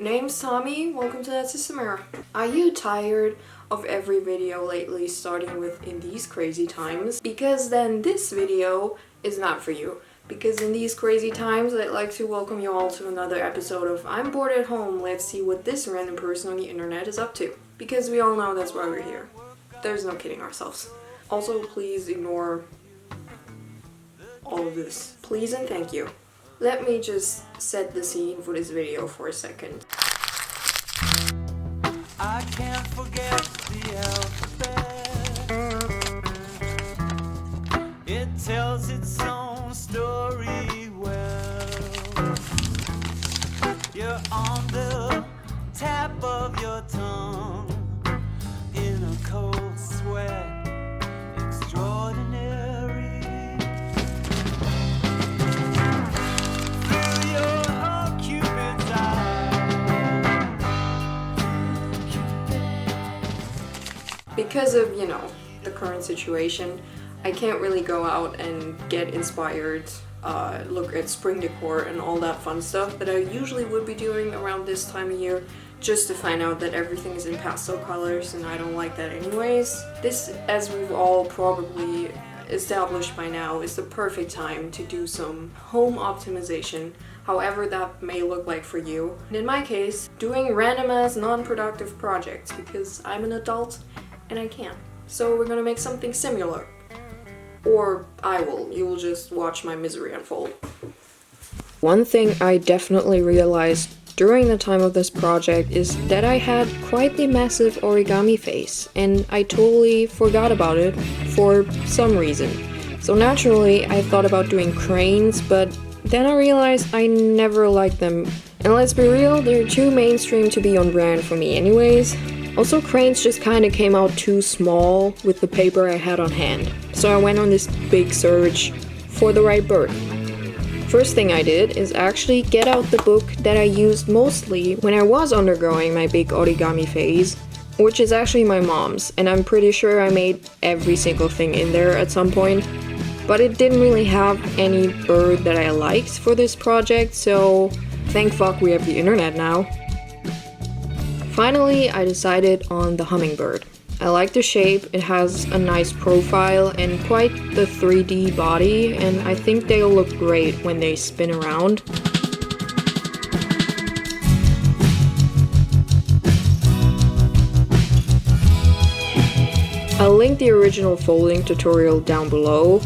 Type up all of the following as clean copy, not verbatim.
Name's Tommy, welcome to That's Just Samara. Are you tired of every video lately starting with "in these crazy times"? Because then this video is not for you. Because in these crazy times, I'd like to welcome you all to another episode of I'm Bored at Home, let's see what this random person on the internet is up to. Because we all know that's why we're here. There's no kidding ourselves. Also, please ignore all of this. Please and thank you. Let me just set the scene for this video for a second. I can't forget the alphabet. It tells its own story well. You're on the tap of your tongue in a cold sweat, extraordinary. Through your Cupid's eye. Because of, the current situation, I can't really go out and get inspired, look at spring decor and all that fun stuff that I usually would be doing around this time of year, just to find out that everything is in pastel colors and I don't like that anyways. This, as we've all probably established by now, is the perfect time to do some home optimization, however that may look like for you. And in my case, doing random ass non-productive projects because I'm an adult and I can. So we're gonna make something similar. Or I will. You will just watch my misery unfold. One thing I definitely realized during the time of this project is that I had quite the massive origami face, and I totally forgot about it for some reason. So naturally, I thought about doing cranes, but then I realized I never liked them. And let's be real, they're too mainstream to be on brand for me anyways. Also, cranes just kinda came out too small with the paper I had on hand. So I went on this big search for the right bird. First thing I did is actually get out the book that I used mostly when I was undergoing my big origami phase, which is actually my mom's, and I'm pretty sure I made every single thing in there at some point. But it didn't really have any bird that I liked for this project, so thank fuck we have the internet now. Finally, I decided on the hummingbird. I like the shape, it has a nice profile and quite the 3D body, and I think they'll look great when they spin around. I'll link the original folding tutorial down below,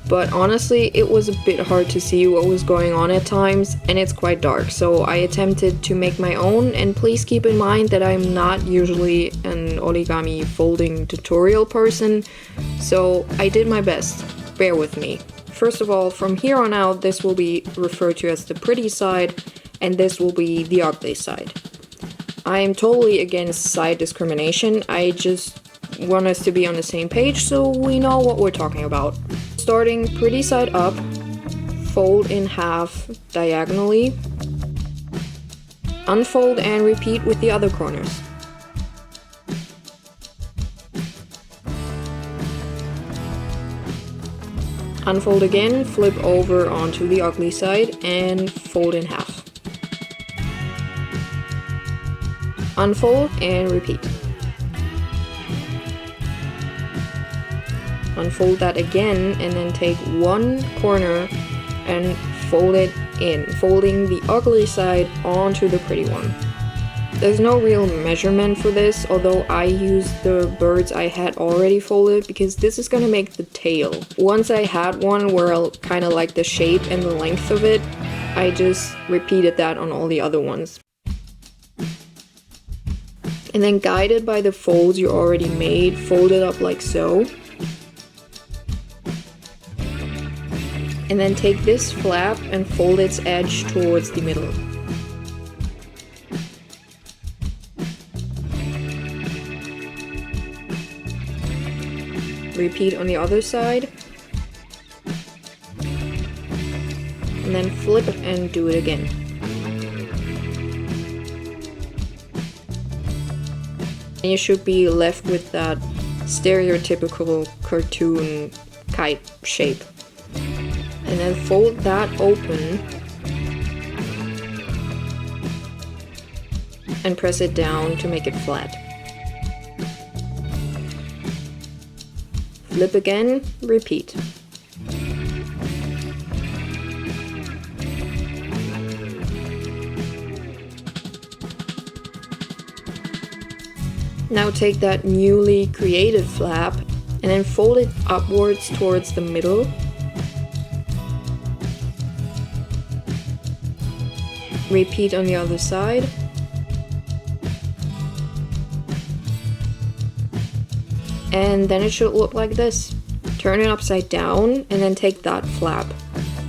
but honestly it was a bit hard to see what was going on at times, and it's quite dark, so I attempted to make my own, and please keep in mind that I'm not usually an origami folding tutorial person, so I did my best. Bear with me. First of all, from here on out this will be referred to as the pretty side, and this will be the ugly side. I am totally against side discrimination, I just want us to be on the same page so we know what we're talking about. Starting pretty side up, fold in half diagonally, unfold and repeat with the other corners. Unfold again, flip over onto the ugly side and fold in half. Unfold and repeat. Unfold that again and then take one corner and fold it in, folding the ugly side onto the pretty one. There's no real measurement for this, although I used the birds I had already folded because this is gonna make the tail. Once I had one where I kinda like the shape and the length of it, I just repeated that on all the other ones. And then guided by the folds you already made, fold it up like so. And then take this flap and fold its edge towards the middle. Repeat on the other side. And then flip and do it again. And you should be left with that stereotypical cartoon kite shape. And then fold that open and press it down to make it flat. Flip again, repeat. Now take that newly created flap and then fold it upwards towards the middle. Repeat on the other side. And then it should look like this. Turn it upside down and then take that flap.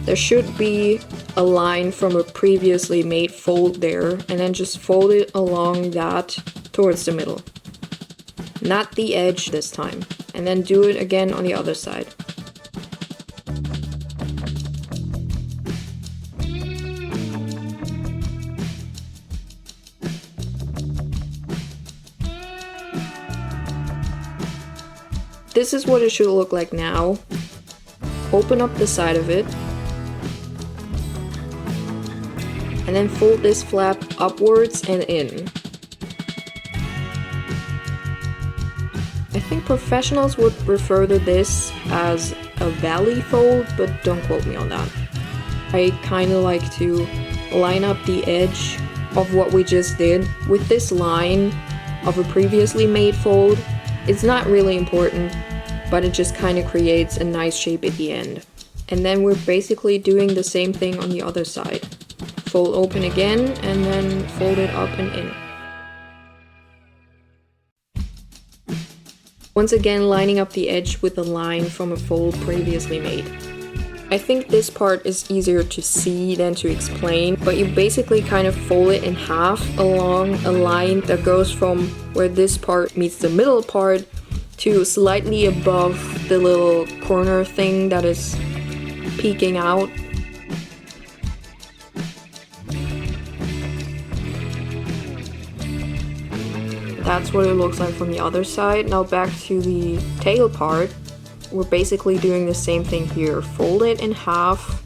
There should be a line from a previously made fold there, and then just fold it along that towards the middle. Not the edge this time. And then do it again on the other side. This is what it should look like now. Open up the side of it. And then fold this flap upwards and in. I think professionals would refer to this as a valley fold, but don't quote me on that. I kinda like to line up the edge of what we just did with this line of a previously made fold. It's not really important, but it just kind of creates a nice shape at the end. And then we're basically doing the same thing on the other side. Fold open again and then fold it up and in. Once again, lining up the edge with a line from a fold previously made. I think this part is easier to see than to explain, but you basically kind of fold it in half along a line that goes from where this part meets the middle part to slightly above the little corner thing that is peeking out. That's what it looks like from the other side. Now back to the tail part. We're basically doing the same thing here. Fold it in half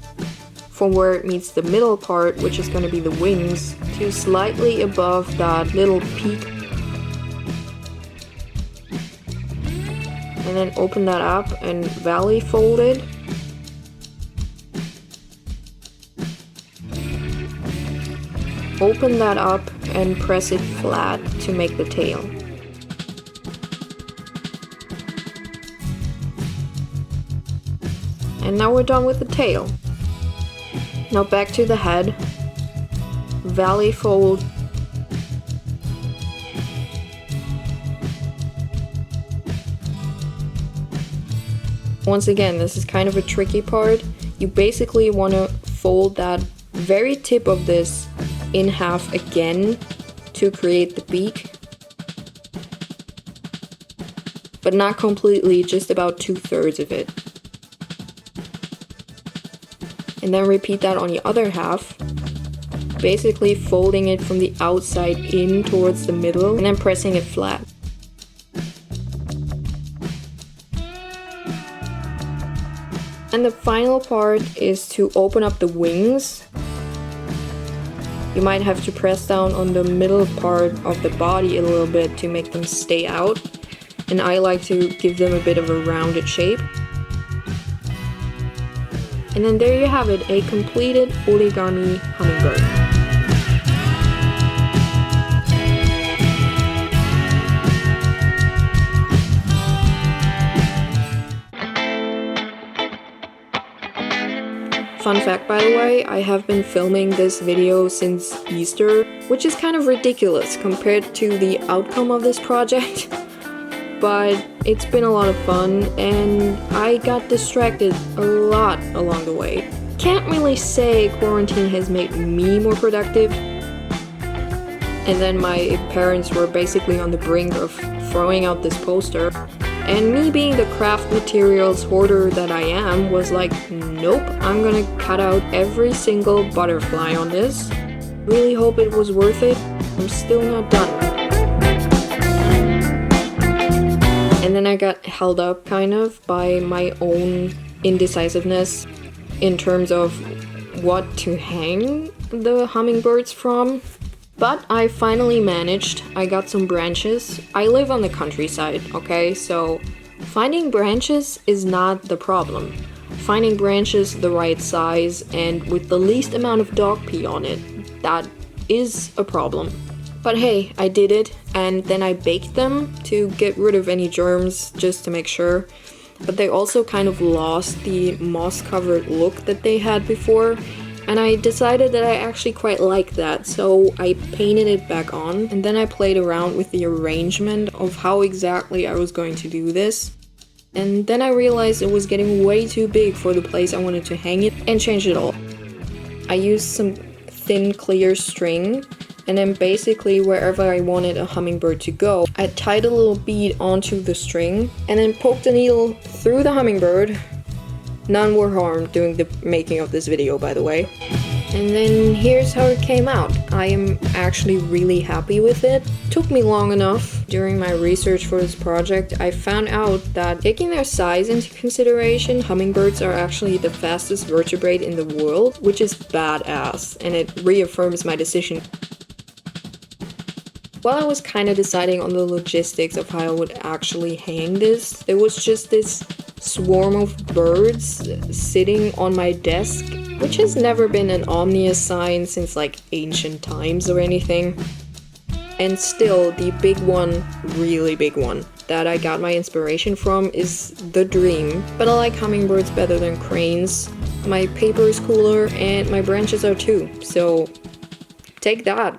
from where it meets the middle part, which is going to be the wings, to slightly above that little peak. And then open that up and valley fold it. Open that up and press it flat to make the tail. And now we're done with the tail. Now back to the head. Valley fold. Once again, this is kind of a tricky part. You basically want to fold that very tip of this in half again to create the beak. But not completely, just about 2/3 of it. And then repeat that on the other half, basically folding it from the outside in towards the middle and then pressing it flat. And the final part is to open up the wings. You might have to press down on the middle part of the body a little bit to make them stay out. And I like to give them a bit of a rounded shape. And then there you have it, a completed origami hummingbird. Fun fact, by the way, I have been filming this video since Easter, which is kind of ridiculous compared to the outcome of this project. But it's been a lot of fun, and I got distracted a lot along the way. Can't really say quarantine has made me more productive. And then my parents were basically on the brink of throwing out this poster. And me being the craft materials hoarder that I am was like, nope, I'm gonna cut out every single butterfly on this. Really hope it was worth it. I'm still not done. And then I got held up kind of by my own indecisiveness in terms of what to hang the hummingbirds from. But I finally managed. I got some branches. I live on the countryside, okay? So finding branches is not the problem. Finding branches the right size and with the least amount of dog pee on it, that is a problem. But hey, I did it, and then I baked them to get rid of any germs, just to make sure. But they also kind of lost the moss-covered look that they had before. And I decided that I actually quite like that, so I painted it back on, and then I played around with the arrangement of how exactly I was going to do this. And then I realized it was getting way too big for the place I wanted to hang it, and changed it all. I used some thin clear string, and then basically wherever I wanted a hummingbird to go, I tied a little bead onto the string, and then poked a needle through the hummingbird. None were harmed during the making of this video, by the way. And then here's how it came out. I am actually really happy with it. Took me long enough. During my research for this project, I found out that taking their size into consideration, hummingbirds are actually the fastest vertebrate in the world, which is badass, and it reaffirms my decision. While I was kind of deciding on the logistics of how I would actually hang this, there was just this swarm of birds sitting on my desk, which has never been an ominous sign since like ancient times or anything. And still, the big one, really big one, that I got my inspiration from is the dream. But I like hummingbirds better than cranes. My paper is cooler and my branches are too, so take that.